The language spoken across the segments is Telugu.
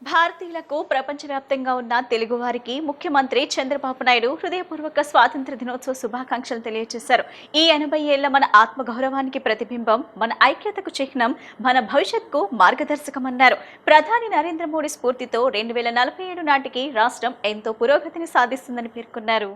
భారతీయులకు ప్రపంచవ్యాప్తంగా ఉన్న తెలుగువారికి ముఖ్యమంత్రి చంద్రబాబు నాయుడు హృదయపూర్వక స్వాతంత్ర దినోత్సవ శుభాకాంక్షలు తెలియజేశారు. ఈ 80 ఏళ్ల మన ఆత్మగౌరవానికి ప్రతిబింబం, మన ఐక్యతకు చిహ్నం, మన భవిష్యత్తుకు మార్గదర్శకమన్నారు. ప్రధాని నరేంద్ర మోడీ స్ఫూర్తితో 2047 నాటికి రాష్ట్రం ఎంతో పురోగతిని సాధిస్తుందని పేర్కొన్నారు.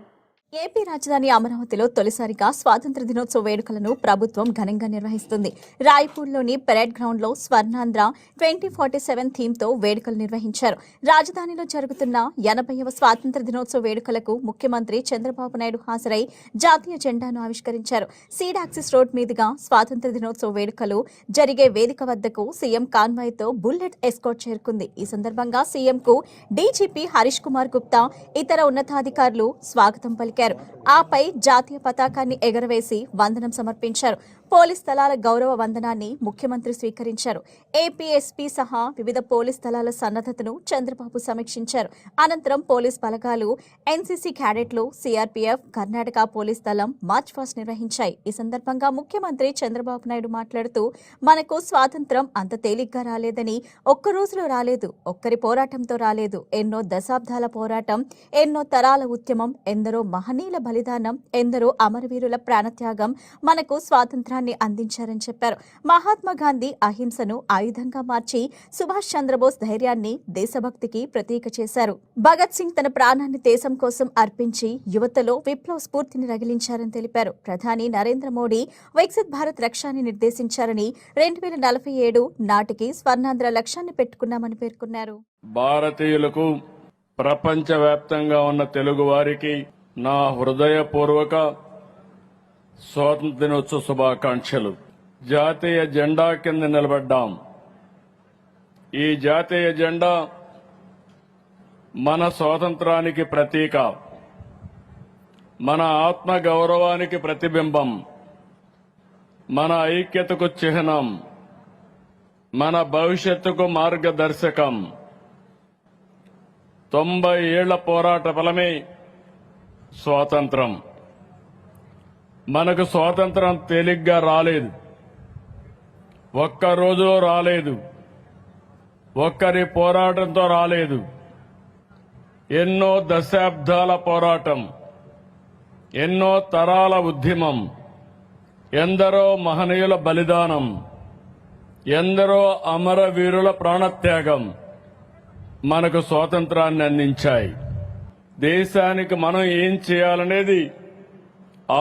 ఏపీ రాజధాని అమరావతిలో తొలిసారిగా స్వాతంత్ర దినోత్సవ వేడుకలను ప్రభుత్వం ఘనంగా నిర్వహిస్తుంది. రాయ్పూర్లోని పెరేడ్ గ్రౌండ్లో స్వర్ణాంధ్ర 2047 థీమ్తో వేడుకలు నిర్వహించారు. రాజధానిలో జరుగుతున్న 80వ స్వాతంత్ర దినోత్సవ వేడుకలకు ముఖ్యమంత్రి చంద్రబాబు నాయుడు హాజరై జాతీయ జెండాను ఆవిష్కరించారు. సీడ్ యాక్సిస్ రోడ్ మీదుగా స్వాతంత్ర దినోత్సవ వేడుకలు జరిగే వేదిక వద్దకు సీఎం కాన్వాయ్తో బుల్లెట్ ఎస్కార్ట్ చేరుకుంది. ఈ సందర్భంగా సీఎంకు డీజీపీ హరీష్ కుమార్ గుప్తా, ఇతర ఉన్నతాధికారులు స్వాగతం పలికారు. ఆపై జాతీయ పతాకాన్ని ఎగరవేసి వందనం సమర్పించారు. పోలీస్ దళాల గౌరవ వందనాన్ని ముఖ్యమంత్రి స్వీకరించారు. ఏపీఎస్పీ సహా వివిధ పోలీస్ దళాల సన్నద్ధతను చంద్రబాబు సమీక్షించారు. అనంతరం పోలీస్ బలగాలు, ఎన్సీసీ క్యాడెట్లు, సీఆర్పీఎఫ్, కర్ణాటక పోలీస్ దళం మార్చ్ పాస్ట్ నిర్వహించాయి. ఈ సందర్భంగా ముఖ్యమంత్రి చంద్రబాబు నాయుడు మాట్లాడుతూ, మనకు స్వాతంత్రం అంత తేలిగ్గా రాలేదని, ఒక్క రోజులో రాలేదు, ఒక్కరి పోరాటంతో రాలేదు, ఎన్నో దశాబ్దాల పోరాటం, ఎన్నో తరాల ఉద్యమం, ఎందరో మహనీయుల బలిదానం, ఎందరో అమరవీరుల ప్రాణత్యాగం మనకు స్వాతంత్రాన్ని అందించారని చెప్పారు. మహాత్మా గాంధీ అహింసను ఆయుధంగా మార్చి సుభాష్ చంద్రబోస్ ధైర్యాన్ని, దేశభక్తికి ప్రతీక చేశారు. భగత్ సింగ్ తన ప్రాణాన్ని దేశం కోసం అర్పించి యువతలో విప్లవ స్ఫూర్తిని రగిలించారని తెలిపారు. ప్రధాని నరేంద్ర మోడీ వికసిత్ భారత్ లక్ష్యాన్ని నిర్దేశించారని, 2047 నాటికి స్వర్ణాంధ్ర లక్ష్యాన్ని పెట్టుకున్నామని పేర్కొన్నారు. భారతీయులకు, ప్రపంచవ్యాప్తంగా ఉన్న తెలుగు వారికి నా హృదయపూర్వక స్వాతంత్ర దినోత్సవ శుభాకాంక్షలు. జాతీయ జెండా కింద నిలబడ్డాం. ఈ జాతీయ జెండా మన స్వాతంత్రానికి ప్రతీక, మన ఆత్మ గౌరవానికి ప్రతిబింబం, మన ఐక్యతకు చిహ్నం, మన భవిష్యత్తుకు మార్గదర్శకం. 90 ఏళ్ల పోరాట ఫలమే స్వాతంత్రం. మనకు స్వాతంత్రం తేలిగ్గా రాలేదు, ఒక్క రోజులో రాలేదు, ఒక్కరి పోరాటంతో రాలేదు. ఎన్నో దశాబ్దాల పోరాటం, ఎన్నో తరాల ఉద్యమం, ఎందరో మహనీయుల బలిదానం, ఎందరో అమరవీరుల ప్రాణత్యాగం మనకు స్వాతంత్రాన్ని అందించాయి. దేశానికి మనం ఏం చేయాలనేది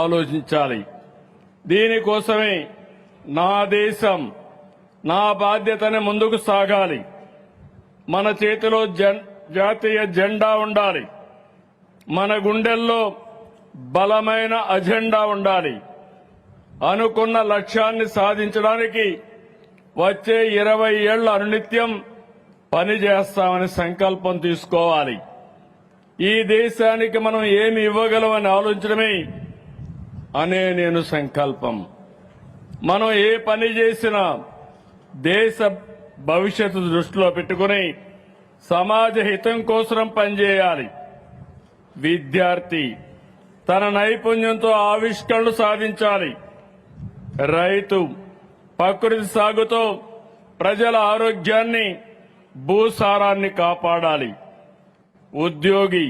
ఆలోచించాలి. దీనికోసమే నా దేశం, నా బాధ్యతని ముందుకు సాగాలి. మన చేతిలో జాతీయ జెండా ఉండాలి. మన గుండెల్లో బలమైన అజెండా ఉండాలి. అనుకున్న లక్ష్యాన్ని సాధించడానికి వచ్చే 20 ఏళ్ల అనునిత్యం పనిచేస్తామని సంకల్పం తీసుకోవాలి. ఈ దేశానికి మనం ఏమి ఇవ్వగలమని ఆలోచించడమే నేను సంకల్పం. మనం ఏ పని చేసినా దేశ భవిష్యత్తు దృష్టిలో పెట్టుకుని సమాజ హితం కోసం పనిచేయాలి. విద్యార్థి తన నైపుణ్యంతో ఆవిష్కరణలు సాధించాలి. రైతు ప్రకృతి సాగుతో ప్రజల ఆరోగ్యాన్ని, భూసారాన్ని కాపాడాలి. ఉద్యోగి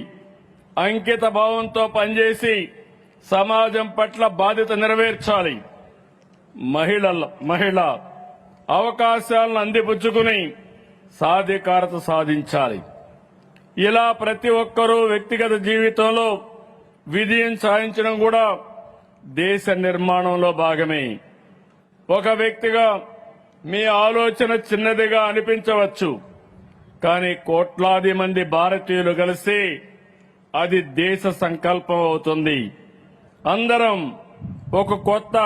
అంకిత భావంతో పనిచేసి సమాజం పట్ల బాధ్యత నెరవేర్చాలి. మహిళ అవకాశాలను అందిపుచ్చుకుని సాధికారత సాధించాలి. ఇలా ప్రతి ఒక్కరూ వ్యక్తిగత జీవితంలో విజయం సాధించడం కూడా దేశ నిర్మాణంలో భాగమే. ఒక వ్యక్తిగా మీ ఆలోచన చిన్నదిగా అనిపించవచ్చు, కానీ కోట్లాది మంది భారతీయులు కలిసి అది దేశ సంకల్పం అవుతుంది. అందరం ఒక కొత్త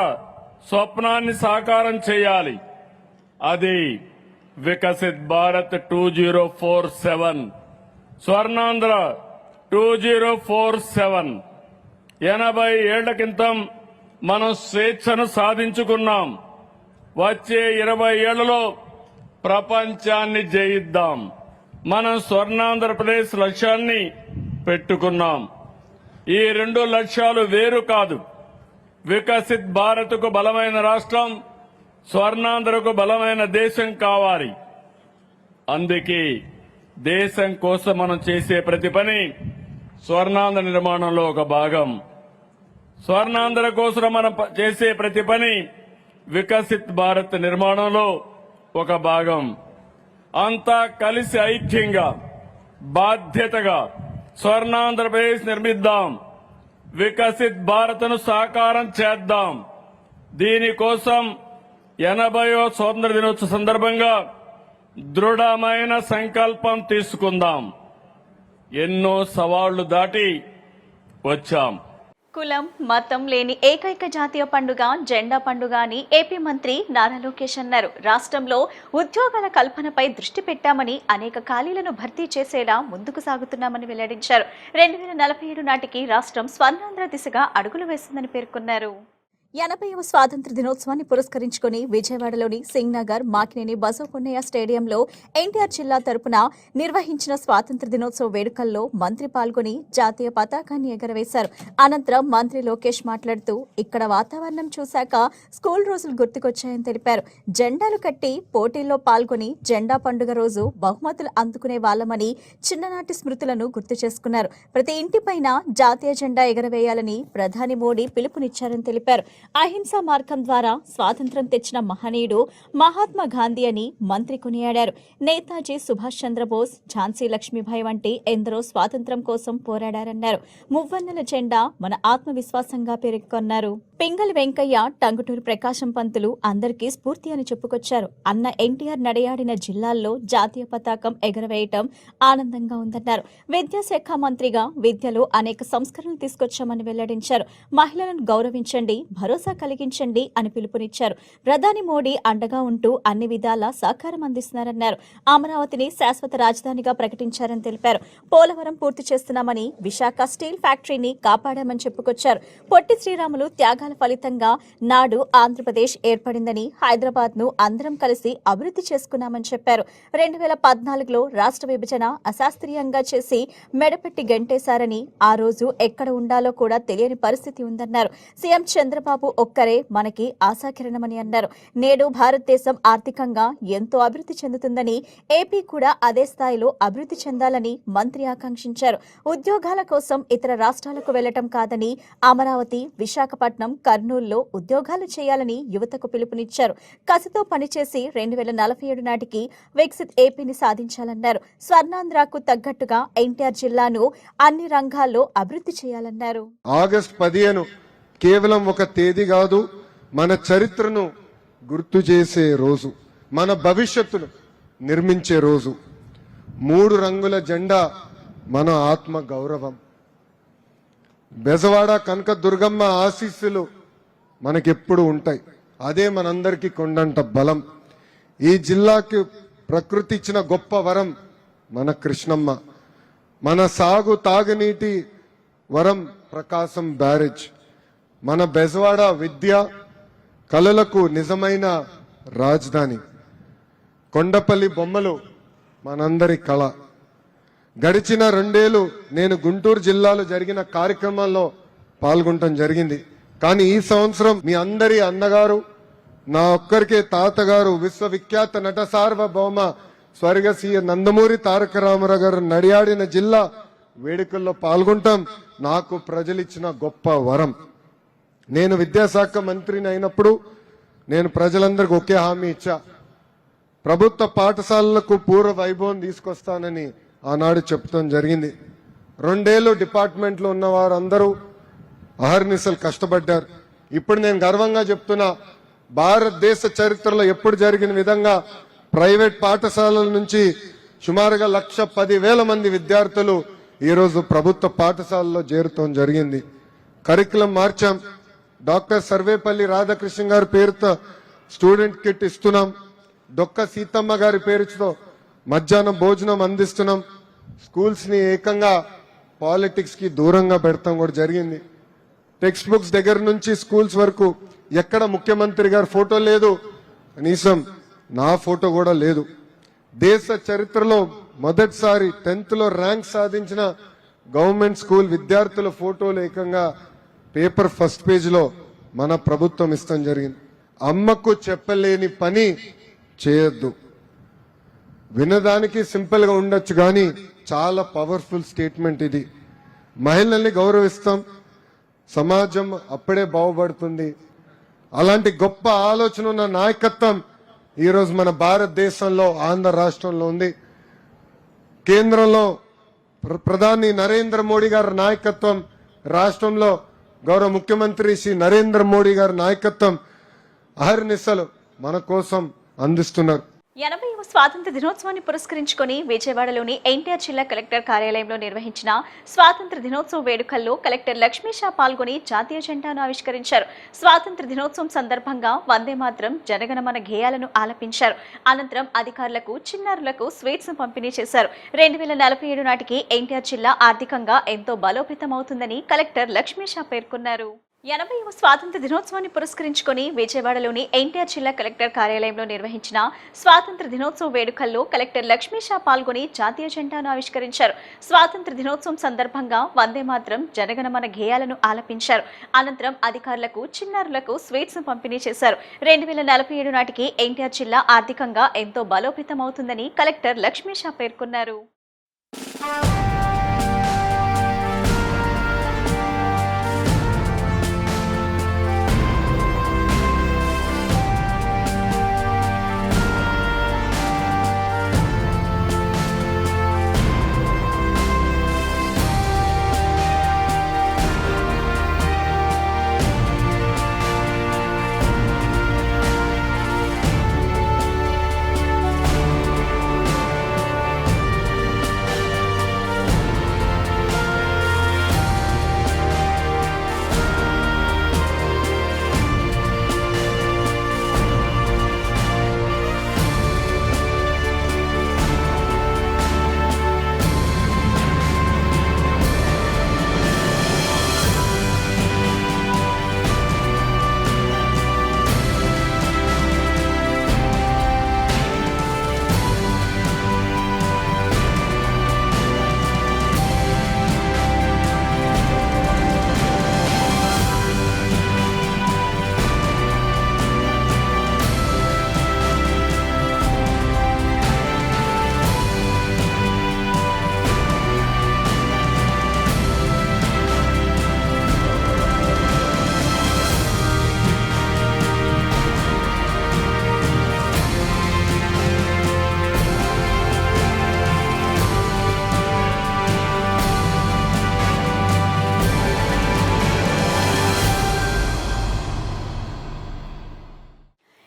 స్వప్నాన్ని సాకారం చేయాలి. అది వికసిత్ భారత్ 2047, స్వర్ణాంధ్ర 2047. 80 ఏళ్ల క్రితం మనం స్వేచ్ఛను సాధించుకున్నాం. వచ్చే 20 ఏళ్లలో ప్రపంచాన్ని జయిద్దాం. మనం స్వర్ణాంధ్రప్రదేశ్ లక్ష్యాన్ని పెట్టుకున్నాం. ఈ 2 లక్ష్యాలు వేరు కాదు. వికసిత్ భారత్కు బలమైన రాష్ట్రం, స్వర్ణాంధ్రకు బలమైన దేశం కావాలి. అందుకే దేశం కోసం మనం చేసే ప్రతి పని స్వర్ణాంధ్ర నిర్మాణంలో ఒక భాగం. స్వర్ణాంధ్ర కోసం మనం చేసే ప్రతి పని వికసిత్ భారత్ నిర్మాణంలో ఒక భాగం. అంతా కలిసి ఐక్యంగా బాధ్యతగా స్వర్ణాంధ్రప్రదేశ్ నిర్మిద్దాం. వికసిత్ భారత్ను సాకారం చేద్దాం. దీనికోసం 80వ స్వాతంత్ర దినోత్సవ సందర్భంగా దృఢమైన సంకల్పం తీసుకుందాం. ఎన్నో సవాళ్లు దాటి వచ్చాం. కులం మతం లేని ఏకైక జాతీయ పండుగ జెండా పండుగ అని ఏపీ మంత్రి నారా లోకేష్ అన్నారు. రాష్ట్రంలో ఉద్యోగాల కల్పనపై దృష్టి పెట్టామని, అనేక ఖాళీలను భర్తీ చేసేలా ముందుకు సాగుతున్నామని వెల్లడించారు. 2047 నాటికి రాష్ట్రం స్వర్ణాంధ్ర దిశగా అడుగులు వేస్తుందని పేర్కొన్నారు. 80వ స్వాతంత్ర దినోత్సవాన్ని పురస్కరించుకుని విజయవాడలోని సింగ్ నగర్ మాకినేని బసవపున్నయ్య స్టేడియంలో ఎన్టీఆర్ జిల్లా తరపున నిర్వహించిన స్వాతంత్ర దినోత్సవ వేడుకల్లో మంత్రి పాల్గొని జాతీయ పతాకాన్ని ఎగరవేశారు. అనంతరం మంత్రి లోకేష్ మాట్లాడుతూ, ఇక్కడ వాతావరణం చూశాక స్కూల్ రోజులు గుర్తుకొచ్చాయని తెలిపారు. జెండాలు కట్టి పోటీల్లో పాల్గొని జెండా పండుగ రోజు బహుమతులు అందుకునే వాళ్లమని చిన్ననాటి స్మృతులను గుర్తు చేసుకున్నారు. ప్రతి ఇంటిపైన జాతీయ జెండా ఎగరవేయాలని ప్రధాని మోడీ పిలుపునిచ్చారని తెలిపారు. అహింసా మార్గం ద్వారా స్వాతంత్ర్యం తెచ్చిన మహనీయుడు మహాత్మా గాంధీ అని మంత్రి కొనియాడారు. నేతాజీ సుభాష్ చంద్రబోస్, ఝాన్సీ లక్ష్మీబాయి వంటి ఎందరో స్వాతంత్ర్యం కోసం పోరాడారన్నారు. మువ్వన్నెల జెండా మన ఆత్మవిశ్వాసంగా పేర్కొన్నారు. పింగళి వెంకయ్య, టంగుటూరి ప్రకాశం పంతులు అందరికీ స్ఫూర్తి అని చెప్పుకొచ్చారు. అన్న ఎన్టీఆర్ నడయాడిన జిల్లాల్లో జాతీయ పతాకం ఎగరవేయటం ఆనందంగా ఉందన్నారు. విద్యాశాఖ మంత్రిగా విద్యలో అనేక సంస్కరణలు తీసుకొచ్చామని వెల్లడించారు. మహిళలను గౌరవించండి, భరోసా కలిగించండి అని పిలుపునిచ్చారు. ప్రధాని మోడీ అండగా ఉంటూ అన్ని విధాలా సహకారం అందిస్తున్నారన్నారు. అమరావతిని శాశ్వత రాజధానిగా ప్రకటించారని తెలిపారు. పోలవరం పూర్తి చేస్తున్నామని, విశాఖ స్టీల్ ఫ్యాక్టరీని కాపాడామని చెప్పుకొచ్చారు. పొట్టి శ్రీరాములు త్యాగాల ఫలితంగా నాడు ఆంధ్రప్రదేశ్ ఏర్పడిందని, హైదరాబాద్ ను అందరం కలిసి అభివృద్ధి చేసుకున్నామని చెప్పారు. 2014లో రాష్ట్ర విభజన అశాస్త్రీయంగా చేసి మెడపెట్టి గెంటేశారని, ఆ రోజు ఎక్కడ ఉండాలో కూడా తెలియని పరిస్థితి ఉందన్నారు. సీఎం చంద్రబాబు ఒక్కరే మనకి ఆశాకిరణమని అన్నారు. నేడు భారతదేశం ఆర్థికంగా ఎంతో అభివృద్ధి చెందుతుందని, ఏపీ కూడా అదే స్థాయిలో అభివృద్ధి చెందాలని మంత్రి ఆకాంక్షించారు. ఉద్యోగాల కోసం ఇతర రాష్ట్రాలకు వెళ్లటం కాదని, అమరావతి, విశాఖపట్నం, కర్నూలులో ఉద్యోగాలు చేయాలని యువతకు పిలుపునిచ్చారు. కసితో పనిచేసి 2047 నాటికి వికసిత్ ఏపీని సాధించాలన్నారు. స్వర్ణాంధ్రకు తగ్గట్టుగా ఎన్టీఆర్ జిల్లాను అన్ని రంగాల్లో అభివృద్ధి చేయాలన్నారు. ఆగస్టు 15 కేవలం ఒక తేదీ కాదు, మన చరిత్రను గుర్తు చేసే రోజు, మన భవిష్యత్తును నిర్మించే రోజు. 3 రంగుల జెండా మన ఆత్మ గౌరవం. బెజవాడ కనక దుర్గమ్మ ఆశీస్సులు మనకెప్పుడు ఉంటాయి. అదే మనందరికీ కొండంత బలం. ఈ జిల్లాకి ప్రకృతి ఇచ్చిన గొప్ప వరం మన కృష్ణమ్మ. మన సాగు తాగునీటి వరం ప్రకాశం బ్యారేజ్. మన బెజవాడ విద్య కళలకు నిజమైన రాజధాని. కొండపల్లి బొమ్మలు మనందరి కళ. గడిచిన 2 ఏళ్లు నేను గుంటూరు జిల్లాలో జరిగిన కార్యక్రమాల్లో పాల్గొనడం జరిగింది. కానీ ఈ సంవత్సరం మీ అందరి అన్నగారు, నా ఒక్కరికే తాతగారు, విశ్వవిఖ్యాత నట సార్వభౌమ స్వర్గసీయ నందమూరి తారక రామారావు గారు నడియాడిన జిల్లా వేడుకల్లో పాల్గొంటాం. నాకు ప్రజలిచ్చిన గొప్ప వరం. నేను విద్యాశాఖ మంత్రిని అయినప్పుడు నేను ప్రజలందరికీ ఒకే హామీ ఇచ్చా. ప్రభుత్వ పాఠశాలలకు పూర్వ వైభవం తీసుకొస్తానని ఆనాడు చెప్తాం జరిగింది. 2 ఏళ్లు డిపార్ట్మెంట్లో ఉన్న వారందరూ అహర్నిశలు కష్టపడ్డారు. ఇప్పుడు నేను గర్వంగా చెప్తున్నా, భారతదేశ చరిత్రలో ఎప్పుడు జరిగిన విధంగా ప్రైవేట్ పాఠశాలల నుంచి సుమారుగా 1,10,000 మంది విద్యార్థులు ఈరోజు ప్రభుత్వ పాఠశాలలో చేరటం జరిగింది. కరికులం మార్చాం. డాక్టర్ సర్వేపల్లి రాధాకృష్ణ గారి పేరుతో స్టూడెంట్ కిట్ ఇస్తున్నాం. డొక్క సీతమ్మ గారి పేరుతో మధ్యాహ్నం భోజనం అందిస్తున్నాం. స్కూల్స్ ని ఏకంగా పాలిటిక్స్ కి దూరంగా పెడతాం కూడా జరిగింది. టెక్స్ట్ బుక్స్ దగ్గర నుంచి స్కూల్స్ వరకు ఎక్కడ ముఖ్యమంత్రి గారి ఫోటో లేదు, కనీసం నా ఫోటో కూడా లేదు. దేశ చరిత్రలో మొదటిసారి 10th లో ర్యాంక్ సాధించిన గవర్నమెంట్ స్కూల్ విద్యార్థుల ఫోటోలు ఏకంగా పేపర్ ఫస్ట్ పేజ్ లో మన ప్రభుత్వం ఇస్తాం జరిగింది. అమ్మకు చెప్పలేని పని చేయొద్దు. వినడానికి సింపుల్ గా ఉండొచ్చు కానీ చాలా పవర్ఫుల్ స్టేట్మెంట్ ఇది. మహిళల్ని గౌరవిస్తాం, సమాజం అప్పుడే బాగుపడుతుంది. అలాంటి గొప్ప ఆలోచన ఉన్న నాయకత్వం ఈరోజు మన భారతదేశంలో ఆంధ్ర రాష్ట్రంలో ఉంది. కేంద్రంలో ప్రధాని నరేంద్ర మోడీ గారి నాయకత్వం, రాష్ట్రంలో గౌరవ ముఖ్యమంత్రి శ్రీ నరేంద్ర మోడీ గారి నాయకత్వం అహర్నిశలు మన కోసం అందిస్తున్నారు. 80వ స్వాతంత్ర దినోత్సవాన్ని పురస్కరించుకొని విజయవాడలోని ఎన్టీఆర్ జిల్లా కలెక్టర్ కార్యాలయంలో నిర్వహించిన స్వాతంత్ర దినోత్సవ వేడుకల్లో కలెక్టర్ లక్ష్మీ షా పాల్గొని జాతీయ జెండాను ఆవిష్కరించారు. స్వాతంత్ర దినోత్సవం సందర్భంగా వందే మాతరం, జనగణమన గేయాలను ఆలపించారు. అనంతరం అధికారులకు, చిన్నారులకు స్వీట్స్ పంపిణీ చేశారు. 2047 నాటికి ఎన్టీఆర్ జిల్లా ఆర్థికంగా ఎంతో బలోపేతమవుతుందని కలెక్టర్ లక్ష్మీ షా పేర్కొన్నారు. 80వ స్వాతంత్ర దినోత్సవాన్ని పురస్కరించుకొని విజయవాడలోని ఎన్టీఆర్ జిల్లా కలెక్టర్ కార్యాలయంలో నిర్వహించిన స్వాతంత్ర దినోత్సవ వేడుకల్లో కలెక్టర్ లక్ష్మీ షా పాల్గొని జాతీయ జెండాను ఆవిష్కరించారు. స్వాతంత్ర దినోత్సవం సందర్భంగా వందే మాతరం, జనగణమన గేయాలను ఆలపించారు. అనంతరం అధికారులకు, చిన్నారులకు స్వీట్స్ పంపిణీ చేశారు. 2047 నాటికి ఎన్టీఆర్ జిల్లా ఆర్థికంగా ఎంతో బలోపేతమవుతుందని కలెక్టర్ లక్ష్మీ షా పేర్కొన్నారు.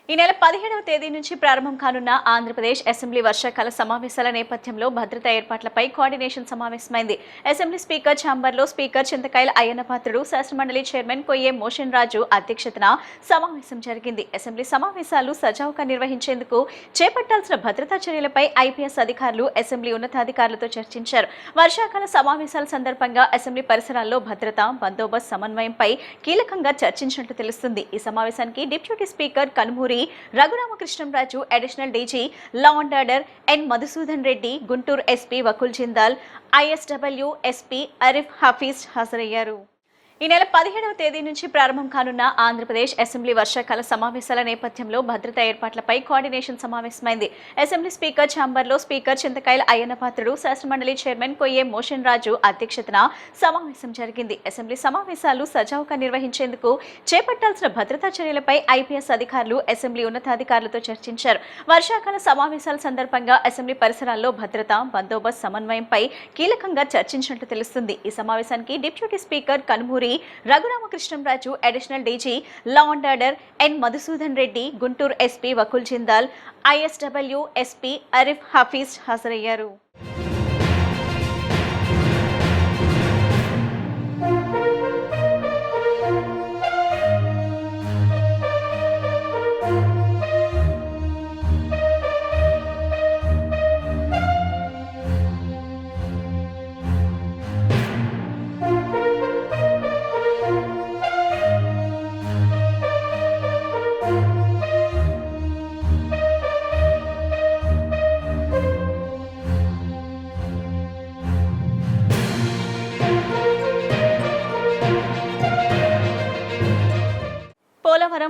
ఈ నెల 17వ తేదీ నుంచి ప్రారంభం కానున్న ఆంధ్రప్రదేశ్ అసెంబ్లీ వర్షాకాల సమావేశాల నేపథ్యంలో భద్రతా ఏర్పాట్లపై కోఆర్డినేషన్ సమావేశమైంది. అసెంబ్లీ స్పీకర్ ఛాంబర్లో స్పీకర్ చింతకాయల అయ్యన్నపాత్రుడు, శాసనమండలి చైర్మన్ కొయ్యే మోషన్ రాజు అధ్యక్షతన సమావేశం జరిగింది. అసెంబ్లీ సమావేశాలు సజావుగా నిర్వహించేందుకు చేపట్టాల్సిన భద్రతా చర్యలపై ఐపీఎస్ అధికారులు అసెంబ్లీ ఉన్నతాధికారులతో చర్చించారు. వర్షాకాల సమావేశాల సందర్భంగా అసెంబ్లీ పరిసరాల్లో భద్రత, బందోబస్తు సమన్వయంపై కీలకంగా చర్చించినట్లు తెలుస్తుంది. ఈ సమావేశానికి deputy speaker Kanumuri Raghuramakrishnamraju, additional DG law and order N Madhusudan Reddy, Guntur SP Vakul Jindal, ISW SP Arif Hafeez హాజరయ్యారు. ఈ నెల 17వ తేదీ నుంచి ప్రారంభం కానున్న ఆంధ్రప్రదేశ్ అసెంబ్లీ వర్షాకాల సమావేశాల నేపథ్యంలో భద్రతా ఏర్పాట్లపై కోఆర్డినేషన్ సమావేశమైంది. అసెంబ్లీ స్పీకర్ ఛాంబర్లో స్పీకర్ చింతకాయల అయ్యన్నపాత్రుడు, శాసనమండలి చైర్మన్ కొయ్యే మోషన్ రాజు అధ్యక్షతన సమావేశం జరిగింది. అసెంబ్లీ సమావేశాలు సజావుగా నిర్వహించేందుకు చేపట్టాల్సిన భద్రతా చర్యలపై ఐపీఎస్ అధికారులు అసెంబ్లీ ఉన్నతాధికారులతో చర్చించారు. వర్షాకాల సమావేశాల సందర్భంగా అసెంబ్లీ పరిసరాల్లో భద్రత, బందోబస్తు సమన్వయంపై కీలకంగా చర్చించినట్లు తెలుస్తుంది. ఈ సమావేశానికి deputy speaker Kanumuri Raghuramakrishnamraju, additional DG law and order N Madhusudan Reddy, Guntur SP Vakul Jindal, ISW SP Arif Hafeez హాజరయ్యారు.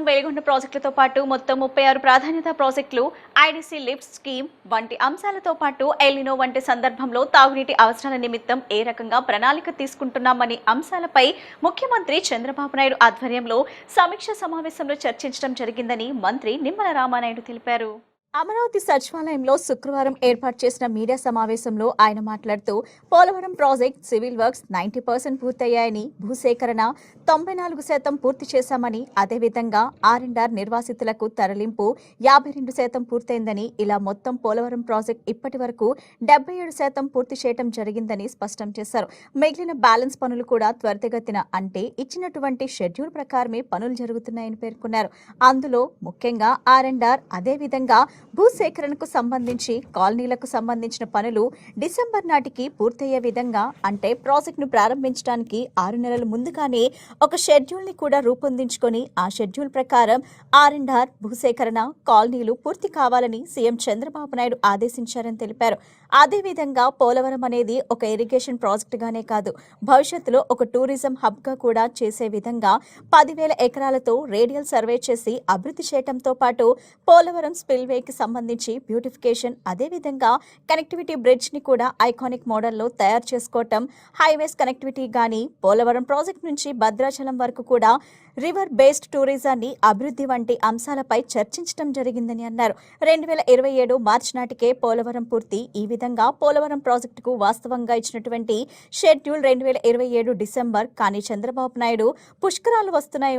వెలిగొండ ప్రాజెక్టులతో పాటు మొత్తం 36 ప్రాధాన్యత ప్రాజెక్టులు, ఐడీసీ లిఫ్ట్ స్కీమ్ వంటి అంశాలతో పాటు ఎల్నినో వంటి సందర్భంలో తాగునీటి అవసరాల నిమిత్తం ఏ రకంగా ప్రణాళిక తీసుకుంటున్నామని అంశాలపై ముఖ్యమంత్రి చంద్రబాబు నాయుడు ఆధ్వర్యంలో సమీక్ష సమావేశంలో చర్చించడం జరిగిందని మంత్రి నిమ్మల రామానాయుడు తెలిపారు. అమరావతి సచివాలయంలో శుక్రవారం ఏర్పాటు చేసిన మీడియా సమావేశంలో ఆయన మాట్లాడుతూ పోలవరం ప్రాజెక్ట్ సివిల్ వర్క్స్ 90% పూర్తయ్యాయని, భూసేకరణ 94% పూర్తి చేశామని, అదేవిధంగా R&R నిర్వాసితులకు తరలింపు 52% పూర్తయిందని, ఇలా మొత్తం పోలవరం ప్రాజెక్ట్ ఇప్పటి వరకు 77% పూర్తి చేయడం జరిగిందని స్పష్టం చేశారు. మిగిలిన బ్యాలెన్స్ పనులు కూడా త్వరితగతిన అంటే ఇచ్చినటువంటి షెడ్యూల్ ప్రకారమే పనులు జరుగుతున్నాయని పేర్కొన్నారు. అందులో ముఖ్యంగా R&R, అదేవిధంగా భూసేకరణకు సంబంధించి కాలనీలకు సంబంధించిన పనులు డిసెంబర్ నాటికి పూర్తయ్యే విధంగా అంటే ప్రాజెక్టును ప్రారంభించడానికి 6 నెలల ముందుగానే ఒక షెడ్యూల్ ని కూడా రూపొందించుకొని ఆ షెడ్యూల్ ప్రకారం R&R, భూసేకరణ, కాలనీలు పూర్తి కావాలని సీఎం చంద్రబాబు నాయుడు ఆదేశించారని తెలిపారు. అదేవిధంగా పోలవరం అనేది ఒక ఇరిగేషన్ ప్రాజెక్టుగానే కాదు, భవిష్యత్తులో ఒక టూరిజం హబ్ గా కూడా చేసే విధంగా 10,000 ఎకరాలతో రేడియల్ సర్వే చేసి అభివృద్ధి చేయడంతో పాటు పోలవరం స్పిల్వే కి సంబంధించి బ్యూటిఫికేషన్, అదేవిధంగా కనెక్టివిటీ బ్రిడ్జ్ ని కూడా ఐకానిక్ మోడల్లో తయారు చేసుకోవటం, హైవేస్ కనెక్టివిటీ గానీ పోలవరం ప్రాజెక్ట్ నుంచి భద్రాచలం వరకు కూడా రివర్ బేస్డ్ టూరిజాన్ని అభివృద్ధి వంటి అంశాలపై చర్చించడం జరిగిందని అన్నారు. 2027 మార్చి నాటికే పోలవరం పూర్తి. ఈ విధంగా పోలవరం ప్రాజెక్టుకు వాస్తవంగా ఇచ్చినటువంటి షెడ్యూల్ 2027 డిసెంబర్. కానీ చంద్రబాబు నాయుడు పుష్కరాలు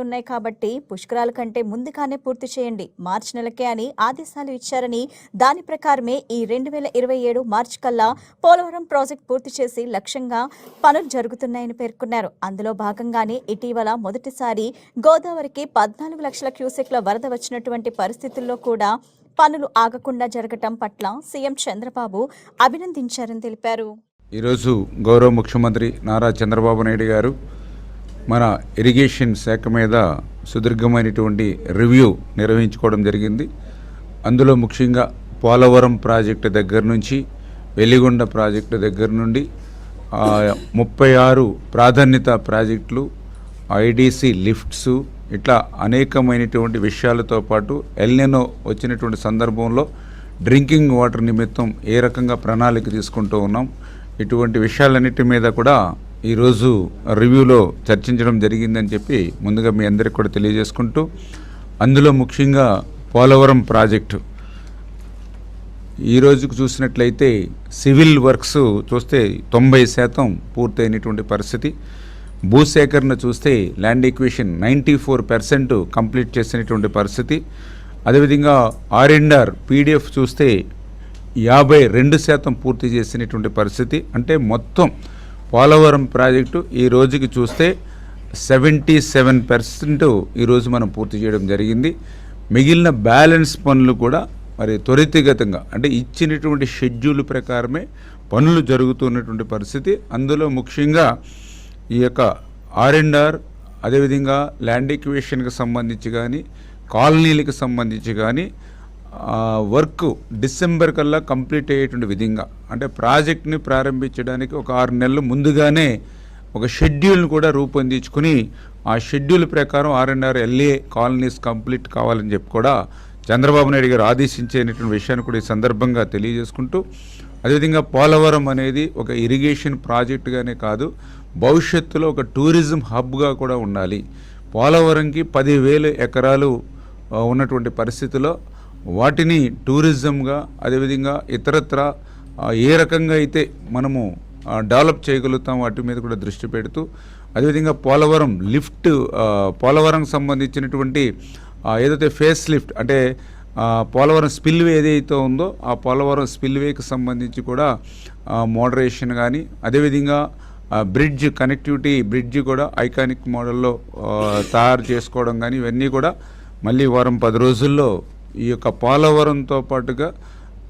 ఉన్నాయి కాబట్టి పుష్కరాల కంటే ముందుగానే పూర్తి చేయండి, మార్చి నెలకే అని ఆదేశాలు ఇచ్చారని, దాని ప్రకారమే ఈ 2027 మార్చి కల్లా పోలవరం ప్రాజెక్టు పూర్తి చేసి లక్ష్యంగా పనులు జరుగుతున్నాయని పేర్కొన్నారు. అందులో భాగంగానే ఇటీవల మొదటిసారి గోదావరికి 14 లక్షల క్యూసెక్ల వరద వచ్చినటువంటి పరిస్థితుల్లో కూడా పనులు ఆగకుండా జరగటం పట్ల సీఎం చంద్రబాబు అభినందించారని తెలిపారు. ఈరోజు గౌరవ ముఖ్యమంత్రి నారా చంద్రబాబు నాయుడు గారు మన ఇరిగేషన్ శాఖ మీద సుదీర్ఘమైనటువంటి రివ్యూ నిర్వహించుకోవడం జరిగింది. అందులో ముఖ్యంగా పోలవరం ప్రాజెక్టు దగ్గర నుంచి వెలిగొండ ప్రాజెక్టు దగ్గర నుండి 36 ప్రాధాన్యత ప్రాజెక్టులు, ఐడీసీ లిఫ్ట్స్, ఇట్లా అనేకమైనటువంటి విషయాలతో పాటు ఎల్నినో వచ్చినటువంటి సందర్భంలో డ్రింకింగ్ వాటర్ నిమిత్తం ఏ రకంగా ప్రణాళిక తీసుకుంటూ ఉన్నాం, ఇటువంటి విషయాలన్నిటి మీద కూడా ఈరోజు రివ్యూలో చర్చించడం జరిగిందని చెప్పి ముందుగా మీ అందరికీ కూడా తెలియజేసుకుంటూ, అందులో ముఖ్యంగా పోలవరం ప్రాజెక్టు ఈ రోజుకు చూసినట్లయితే సివిల్ వర్క్స్ చూస్తే 90% పూర్తయినటువంటి పరిస్థితి. భూసేకరణ చూస్తే ల్యాండ్ ఎక్విజిషన్ 94% కంప్లీట్ చేసినటువంటి పరిస్థితి. అదేవిధంగా R&R PDF చూస్తే 52% పూర్తి చేసినటువంటి పరిస్థితి. అంటే మొత్తం పోలవరం ప్రాజెక్టు ఈ రోజుకి చూస్తే 77% ఈరోజు మనం పూర్తి చేయడం జరిగింది. మిగిలిన బ్యాలెన్స్ పనులు కూడా మరి త్వరితగతంగా అంటే ఇచ్చినటువంటి షెడ్యూల్ ప్రకారమే పనులు జరుగుతున్నటువంటి పరిస్థితి. అందులో ముఖ్యంగా ఈ యొక్క R&R, అదేవిధంగా ల్యాండ్ ఎక్విజిషన్కి సంబంధించి కానీ కాలనీలకు సంబంధించి కానీ వర్క్ డిసెంబర్ కల్లా కంప్లీట్ అయ్యేటువంటి విధంగా అంటే ప్రాజెక్ట్ని ప్రారంభించడానికి ఒక 6 నెలలు ముందుగానే ఒక షెడ్యూల్ని కూడా రూపొందించుకుని ఆ షెడ్యూల్ ప్రకారం R&R LA కాలనీస్ కంప్లీట్ కావాలని చెప్పి కూడా చంద్రబాబు నాయుడు గారు ఆదేశించేటువంటి విషయాన్ని కూడా ఈ సందర్భంగా తెలియజేసుకుంటూ, అదేవిధంగా పోలవరం అనేది ఒక ఇరిగేషన్ ప్రాజెక్టుగానే కాదు, భవిష్యత్తులో ఒక టూరిజం హబ్గా కూడా ఉండాలి. పోలవరంకి 10,000 ఎకరాలు ఉన్నటువంటి పరిస్థితిలో వాటిని టూరిజంగా, అదేవిధంగా ఇతరత్ర ఏ రకంగా అయితే మనము డెవలప్ చేయగలుగుతాం వాటి మీద కూడా దృష్టి పెడుతూ, అదేవిధంగా పోలవరం లిఫ్ట్, పోలవరం సంబంధించినటువంటి ఏదైతే ఫేస్ లిఫ్ట్ అంటే పోలవరం స్పిల్వే ఏదైతే ఉందో ఆ పోలవరం స్పిల్వేకి సంబంధించి కూడా మోడరేషన్ కానీ, అదేవిధంగా బ్రిడ్జ్ కనెక్టివిటీ బ్రిడ్జ్ కూడా ఐకానిక్ మోడల్లో తయారు చేసుకోవడం కానీ, ఇవన్నీ కూడా మళ్ళీ వారం 10 రోజుల్లో ఈ యొక్క పోలవరంతో పాటుగా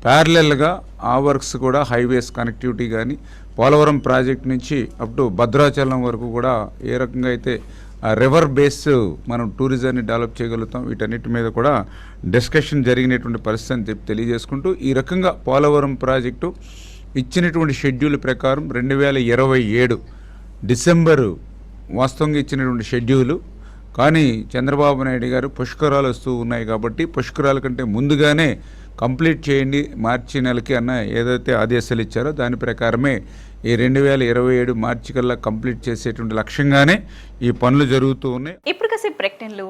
ప్యారలల్గా ఆ వర్క్స్ కూడా హైవేస్ కనెక్టివిటీ కానీ, పోలవరం ప్రాజెక్ట్ నుంచి అప్ టు భద్రాచలం వరకు కూడా ఏ రకంగా అయితే రివర్ బేస్ మనం టూరిజాన్ని డెవలప్ చేయగలుగుతాం, వీటన్నిటి మీద కూడా డిస్కషన్ జరిగినటువంటి పరిస్థితిని తెలియజేసుకుంటూ, ఈ రకంగా పోలవరం ప్రాజెక్టు ఇచ్చినటువంటి షెడ్యూల్ ప్రకారం 2027 డిసెంబరు వాస్తవంగా ఇచ్చినటువంటి షెడ్యూలు కానీ చంద్రబాబు నాయుడు గారు పుష్కరాలు వస్తూ ఉన్నాయి కాబట్టి పుష్కరాల కంటే ముందుగానే కంప్లీట్ చేయండి మార్చి నెలకి అన్న ఏదైతే ఆదేశాలు ఇచ్చారో దాని ప్రకారమే ఈ 2027 మార్చి కల్లా కంప్లీట్ చేసేటువంటి లక్ష్యంగానే ఈ పనులు జరుగుతూ ఉన్నాయి. ఇప్పుడు కాసేపు ప్రకటనలు.